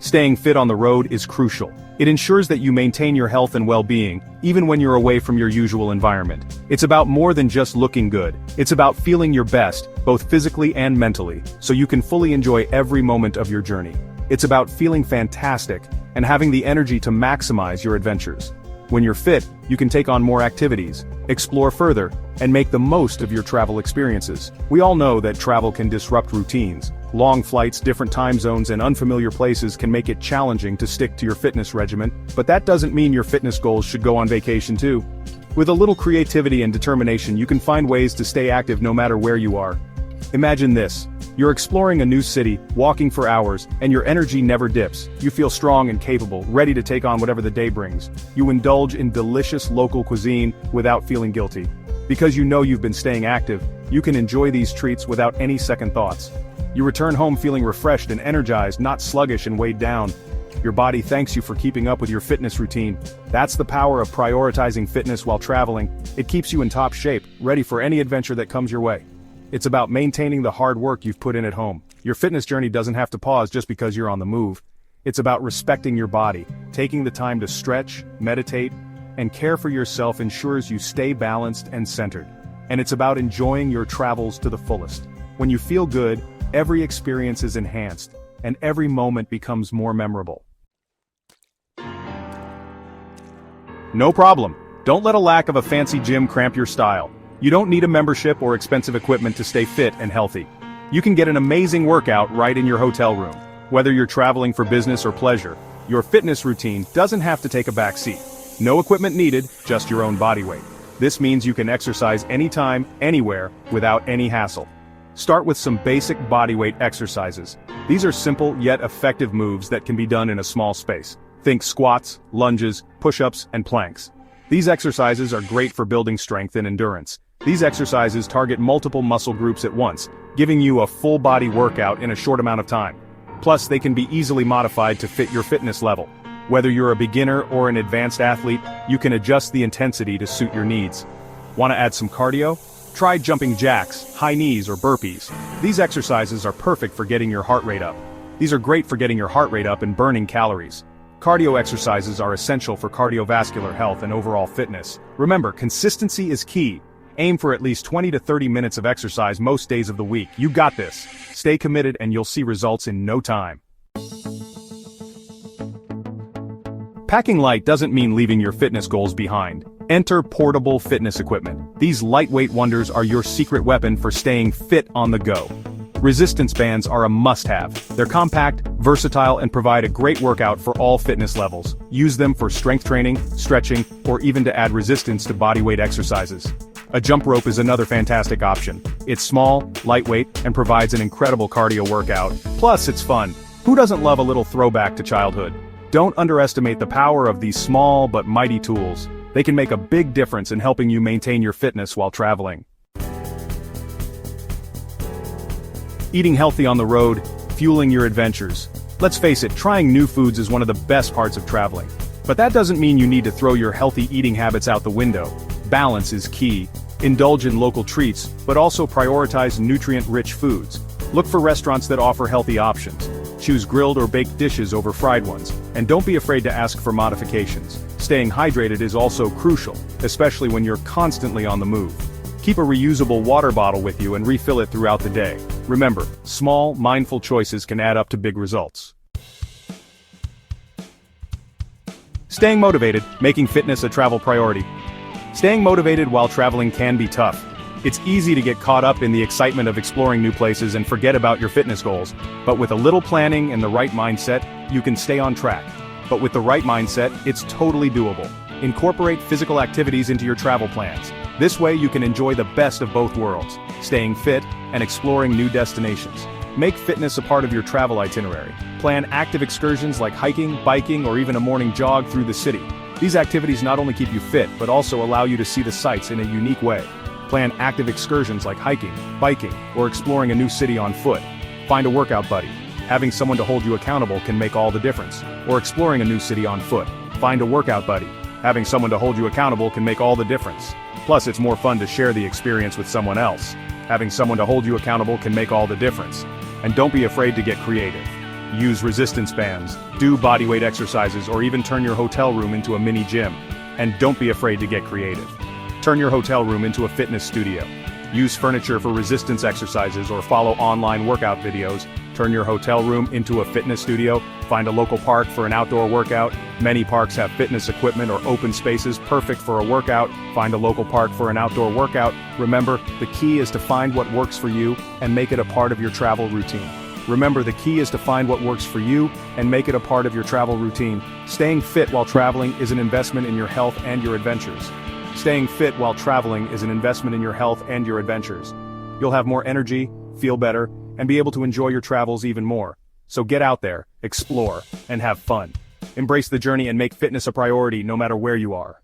Staying fit on the road is crucial. It ensures that you maintain your health and well-being, even when you're away from your usual environment. It's about more than just looking good. It's about feeling your best, both physically and mentally, so you can fully enjoy every moment of your journey. It's about feeling fantastic, and having the energy to maximize your adventures. When you're fit, you can take on more activities, explore further, and make the most of your travel experiences. We all know that travel can disrupt routines. Long flights, different time zones, and unfamiliar places can make it challenging to stick to your fitness regimen, but that doesn't mean your fitness goals should go on vacation too. With a little creativity and determination, you can find ways to stay active no matter where you are. Imagine this. You're exploring a new city, walking for hours, and your energy never dips. You feel strong and capable, ready to take on whatever the day brings. You indulge in delicious local cuisine without feeling guilty. Because you know you've been staying active, you can enjoy these treats without any second thoughts. You return home feeling refreshed and energized, not sluggish and weighed down. Your body thanks you for keeping up with your fitness routine. That's the power of prioritizing fitness while traveling. It keeps you in top shape, ready for any adventure that comes your way. It's about maintaining the hard work you've put in at home. Your fitness journey doesn't have to pause just because you're on the move. It's about respecting your body. Taking the time to stretch, meditate, and care for yourself ensures you stay balanced and centered. And it's about enjoying your travels to the fullest. When you feel good, every experience is enhanced, and every moment becomes more memorable. No problem. Don't let a lack of a fancy gym cramp your style. You don't need a membership or expensive equipment to stay fit and healthy. You can get an amazing workout right in your hotel room. Whether you're traveling for business or pleasure, your fitness routine doesn't have to take a back seat. No equipment needed, just your own body weight. This means you can exercise anytime, anywhere, without any hassle. Start with some basic bodyweight exercises. These are simple yet effective moves that can be done in a small space. Think squats, lunges, push-ups, and planks. These exercises are great for building strength and endurance. These exercises target multiple muscle groups at once, giving you a full body workout in a short amount of time. Plus, they can be easily modified to fit your fitness level. Whether you're a beginner or an advanced athlete, you can adjust the intensity to suit your needs. Want to add some cardio? Try jumping jacks, high knees, or burpees. These exercises are perfect for getting your heart rate up. These are great for getting your heart rate up and burning calories. Cardio exercises are essential for cardiovascular health and overall fitness. Remember, consistency is key. Aim for at least 20 to 30 minutes of exercise most days of the week. You got this. Stay committed and you'll see results in no time. Packing light doesn't mean leaving your fitness goals behind. Enter portable fitness equipment. These lightweight wonders are your secret weapon for staying fit on the go. Resistance bands are a must-have. They're compact, versatile, and provide a great workout for all fitness levels. Use them for strength training, stretching, or even to add resistance to bodyweight exercises. A jump rope is another fantastic option. It's small, lightweight, and provides an incredible cardio workout. Plus, it's fun. Who doesn't love a little throwback to childhood? Don't underestimate the power of these small but mighty tools. They can make a big difference in helping you maintain your fitness while traveling. Eating healthy on the road, fueling your adventures. Let's face it, trying new foods is one of the best parts of traveling. But that doesn't mean you need to throw your healthy eating habits out the window. Balance is key. Indulge in local treats, but also prioritize nutrient-rich foods. Look for restaurants that offer healthy options. Choose grilled or baked dishes over fried ones, and don't be afraid to ask for modifications. Staying hydrated is also crucial, especially when you're constantly on the move. Keep a reusable water bottle with you and refill it throughout the day. Remember, small, mindful choices can add up to big results. Staying motivated, making fitness a travel priority. Staying motivated while traveling can be tough. It's easy to get caught up in the excitement of exploring new places and forget about your fitness goals. But with a little planning and the right mindset, you can stay on track. But with the right mindset, it's totally doable. Incorporate physical activities into your travel plans. This way you can enjoy the best of both worlds, staying fit and exploring new destinations. Make fitness a part of your travel itinerary. Plan active excursions like hiking, biking, or even a morning jog through the city. These activities not only keep you fit, but also allow you to see the sights in a unique way. Plan active excursions like hiking, biking, or exploring a new city on foot. Find a workout buddy. Having someone to hold you accountable can make all the difference. Or exploring a new city on foot. Find a workout buddy. Having someone to hold you accountable can make all the difference. Plus, it's more fun to share the experience with someone else. Having someone to hold you accountable can make all the difference. And don't be afraid to get creative. Use resistance bands, do bodyweight exercises, or even turn your hotel room into a mini gym. And don't be afraid to get creative. Turn your hotel room into a fitness studio. Use furniture for resistance exercises or follow online workout videos. Turn your hotel room into a fitness studio. Find a local park for an outdoor workout. Many parks have fitness equipment or open spaces perfect for a workout. Find a local park for an outdoor workout. Remember, the key is to find what works for you and make it a part of your travel routine. Remember, the key is to find what works for you and make it a part of your travel routine. Staying fit while traveling is an investment in your health and your adventures. Staying fit while traveling is an investment in your health and your adventures. You'll have more energy, feel better, and be able to enjoy your travels even more. So get out there, explore, and have fun. Embrace the journey and make fitness a priority no matter where you are.